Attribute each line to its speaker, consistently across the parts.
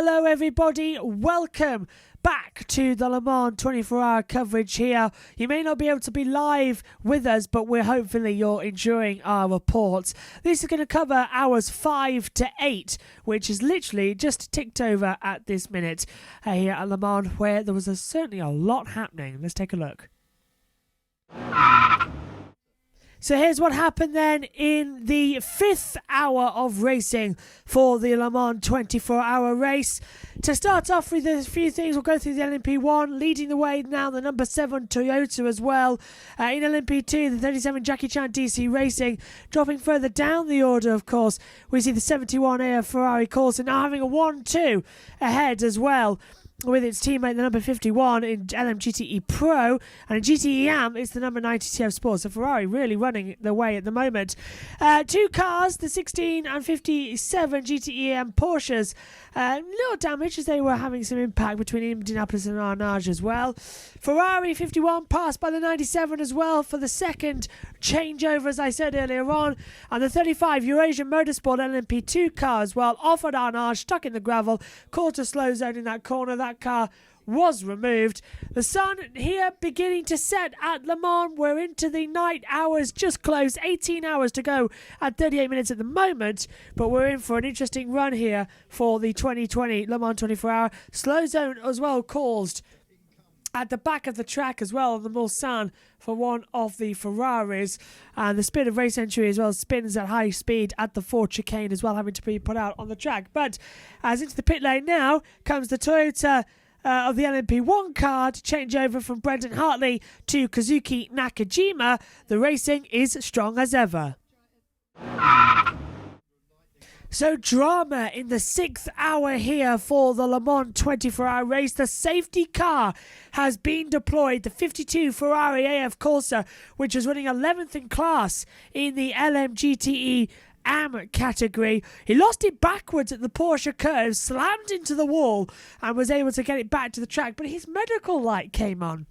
Speaker 1: Hello everybody, welcome back to the Le Mans 24-hour coverage here. You may not be able to be live with us, but hopefully you're enjoying our reports. This is going to cover hours 5 to 8, which is literally just ticked over at this minute here at Le Mans, where there was certainly a lot happening. Let's take a look. So here's what happened then in the 5th hour of racing for the Le Mans 24-hour race. To start off with a few things, we'll go through the LMP1, leading the way now the number 7 Toyota as well. In LMP2, the 37 Jackie Chan DC Racing. Dropping further down the order, of course, we see the 71 AF Ferrari Corsa now having a 1-2 ahead as well, with its teammate, the number 51 in LMGTE Pro, and in GTE AM, it's the number 90 TF Sport. So Ferrari really running the way at the moment. Two cars, the 16 and 57 GTE AM Porsches, little damage as they were having some impact between Indianapolis and Arnage as well. Ferrari 51 passed by the 97 as well for the second changeover, as I said earlier on, and the 35 Eurasian Motorsport LMP2 car as well, off at Arnage, stuck in the gravel, caught a slow zone in that corner. That car was removed. The sun here beginning to set at Le Mans. We're into the night hours, just close, 18 hours to go at 38 minutes at the moment, but we're in for an interesting run here for the 2020 Le Mans 24-hour. Slow zone as well caused at the back of the track as well on the Mulsanne for one of the Ferraris, and the Spirit of Race Entry as well spins at high speed at the Ford chicane as well, having to be put out on the track. But as into the pit lane now comes the Toyota of the LMP1 car to change over from Brendan Hartley to Kazuki Nakajima. The racing is strong as ever. So drama in the 6th hour here for the Le Mans 24-hour race. The safety car has been deployed. The 52 Ferrari AF Corsa, which was running 11th in class in the LMGTE AM category. He lost it backwards at the Porsche curve, slammed into the wall and was able to get it back to the track, but his medical light came on.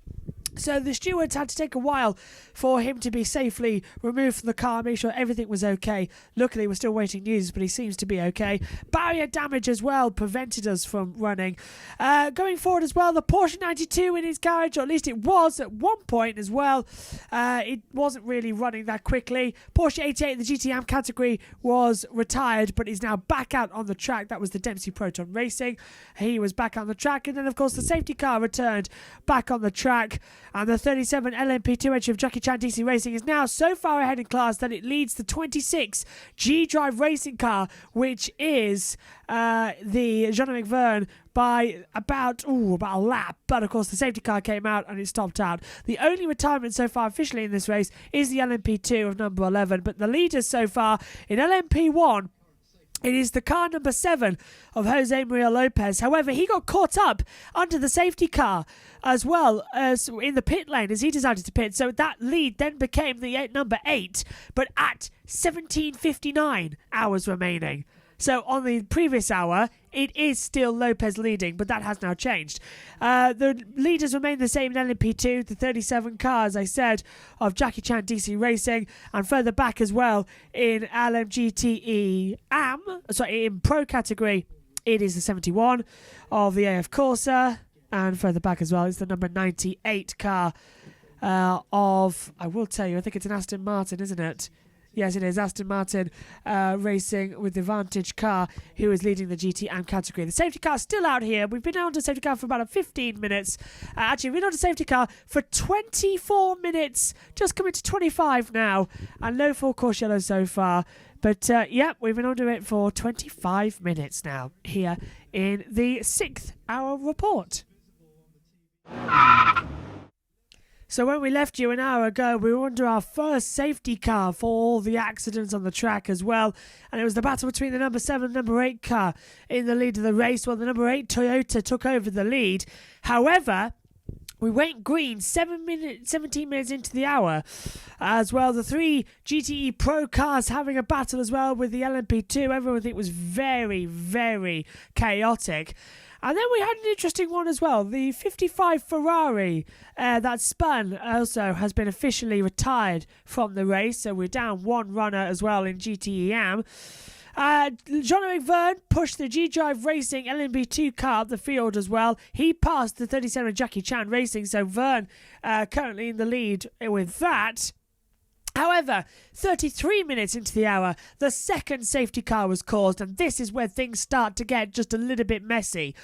Speaker 1: So the stewards had to take a while for him to be safely removed from the car, make sure everything was okay. Luckily, we're still waiting news, but he seems to be okay. Barrier damage as well prevented us from running. Going forward as well, the Porsche 92 in his garage, or at least it was at one point as well. It wasn't really running that quickly. Porsche 88 in the GTM category was retired, but is now back out on the track. That was the Dempsey Proton Racing. He was back on the track, and then of course the safety car returned back on the track. And the 37 LMP2 entry of Jackie Chan DC Racing is now so far ahead in class that it leads the 26 G-Drive racing car, which is the Jean-Éric Vergne, by about a lap. But of course the safety car came out and it stopped out. The only retirement so far officially in this race is the LMP2 of number 11. But the leaders so far in LMP1, it is the car number 7 of Jose Maria Lopez. However, he got caught up under the safety car as well as in the pit lane as he decided to pit. So that lead then became the number 8, but at 17:59 hours remaining. So on the previous hour, it is still Lopez leading, but that has now changed. The leaders remain the same in LMP2, the 37 car, as I said, of Jackie Chan DC Racing, and further back as well in LMGTE AM, in Pro category, it is the 71 of the AF Corsa, and further back as well is the number 98 car of, I will tell you, I think it's an Aston Martin, isn't it? Yes, it is Aston Martin racing with the Vantage car, who is leading the GTM category. The safety car is still out here. We've been on to safety car for about 15 minutes. Actually, we've been on to safety car for 24 minutes, just coming to 25 now, and no full course yellow so far. But yeah, we've been on to it for 25 minutes now here in the 6th hour report. So when we left you an hour ago, we were under our first safety car for all the accidents on the track as well. And it was the battle between the number 7 and number 8 car in the lead of the race. Well, the number 8 Toyota took over the lead. However, we went green 17 minutes into the hour as well. The 3 GTE Pro cars having a battle as well with the LMP2. Everything was very, very chaotic. And then we had an interesting one as well. The 55 Ferrari that spun also has been officially retired from the race. So we're down one runner as well in GTE AM. Jean-Eric Verne pushed the G-Drive Racing LMP2 car up the field as well. He passed the 37 Jackie Chan Racing, so Verne currently in the lead with that. However, 33 minutes into the hour, the second safety car was caused, and this is where things start to get just a little bit messy.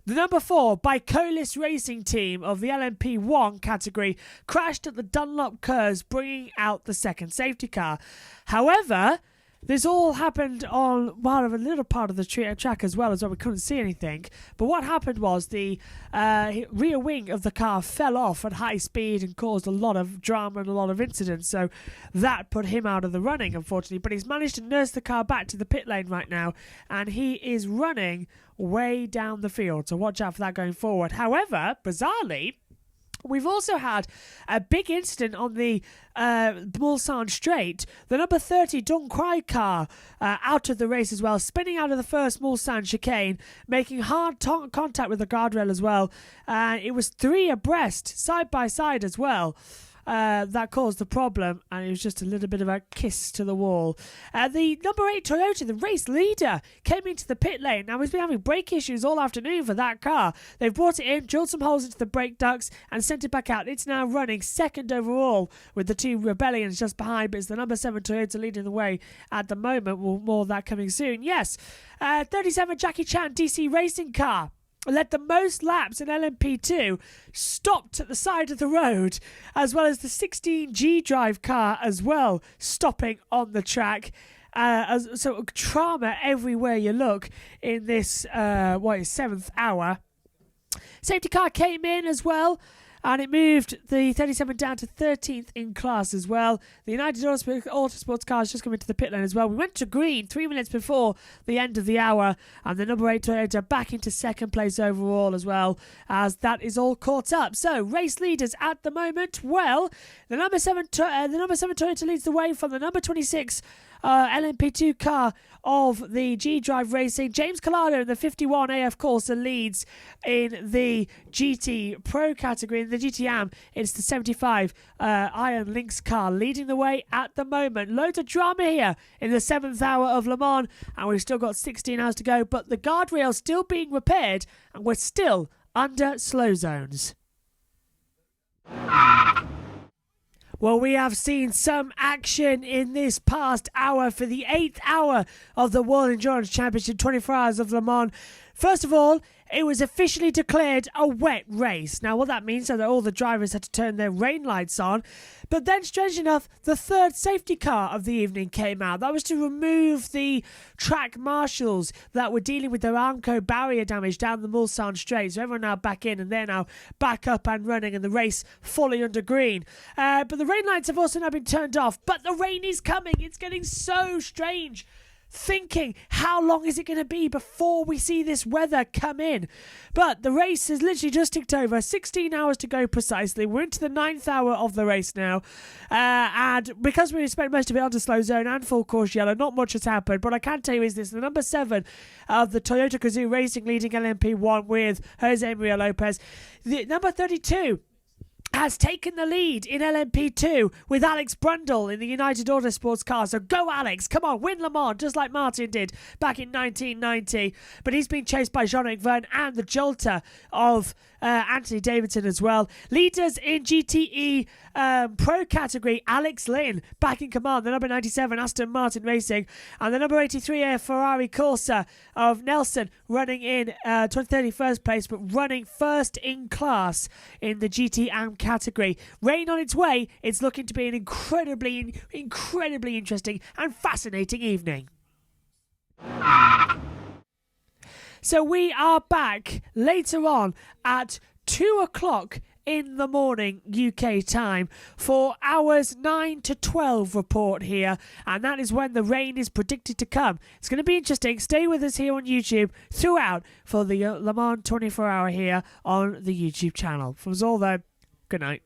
Speaker 1: The number 4 Bicolis Racing Team of the LMP1 category crashed at the Dunlop curves, bringing out the second safety car. However, this all happened on a little part of the track as well, we couldn't see anything. But what happened was the rear wing of the car fell off at high speed and caused a lot of drama and a lot of incidents. So that put him out of the running, unfortunately. But he's managed to nurse the car back to the pit lane right now, and he is running way down the field. So watch out for that going forward. However, bizarrely, we've also had a big incident on the Mulsanne Straight. The number 30 Dong Quai car out of the race as well, spinning out of the first Mulsanne chicane, making hard contact with the guardrail as well. It was 3 abreast, side by side as well. That caused the problem, and it was just a little bit of a kiss to the wall. The number 8 Toyota, the race leader, came into the pit lane. Now, we've been having brake issues all afternoon for that car. They've brought it in, drilled some holes into the brake ducts, and sent it back out. It's now running second overall with the 2 Rebellions just behind, but it's the number 7 Toyota leading the way at the moment. More of that coming soon. Yes, 37 Jackie Chan DC Racing car led the most laps in LMP2, stopped at the side of the road, as well as the 16 G-Drive car as well, stopping on the track. So drama everywhere you look in this, 7th hour. Safety car came in as well, and it moved the 37 down to 13th in class as well. The United Autosports cars just come into the pit lane as well. We went to green 3 minutes before the end of the hour, and the number 8 Toyota back into second place overall as well, as that is all caught up. So race leaders at the moment, well, the number 7 Toyota leads the way from the number 26 LMP2 car of the G-Drive Racing. James Collado in the 51 AF Corsa leads in the GT Pro category. In the GTM, it's the 75 Iron Lynx car leading the way at the moment. Loads of drama here in the 7th hour of Le Mans, and we've still got 16 hours to go, but the guardrail's still being repaired, and we're still under slow zones. Well, we have seen some action in this past hour for the 8th hour of the World Endurance Championship, 24 Hours of Le Mans. First of all, it was officially declared a wet race. Now, what that means is that all the drivers had to turn their rain lights on. But then, strange enough, the third safety car of the evening came out. That was to remove the track marshals that were dealing with the Armco barrier damage down the Mulsanne Straight. So everyone now back in, and they're now back up and running, and the race fully under green. But the rain lights have also now been turned off. But the rain is coming. It's getting so strange. Thinking, how long is it going to be before we see this weather come in? But the race has literally just ticked over. 16 hours to go precisely. We're into the 9th hour of the race now. And because we spent most of it under slow zone and full course yellow, not much has happened. But I can tell you is this, the number 7 of the Toyota Gazoo Racing leading LMP1 with Jose Maria Lopez. The number 32 has taken the lead in LMP2 with Alex Brundle in the United Autosports car. So go Alex, come on, win Le Mans, just like Martin did back in 1990. But he's been chased by Jean-Eric Verne and the jolter of Anthony Davidson as well. Leaders in GTE Pro category, Alex Lynn back in command. The number 97 Aston Martin Racing, and the number 83 Ferrari Corsa of Nelson running in 31st place, but running first in class in the GT AM category. Rain on its way. It's looking to be an incredibly interesting and fascinating evening. So we are back later on at 2 o'clock in the morning UK time for hours 9 to 12 report here, and that is when the rain is predicted to come. It's going to be interesting. Stay with us here on YouTube throughout for the Le Mans 24 hour here on the YouTube channel. From us all though, good night.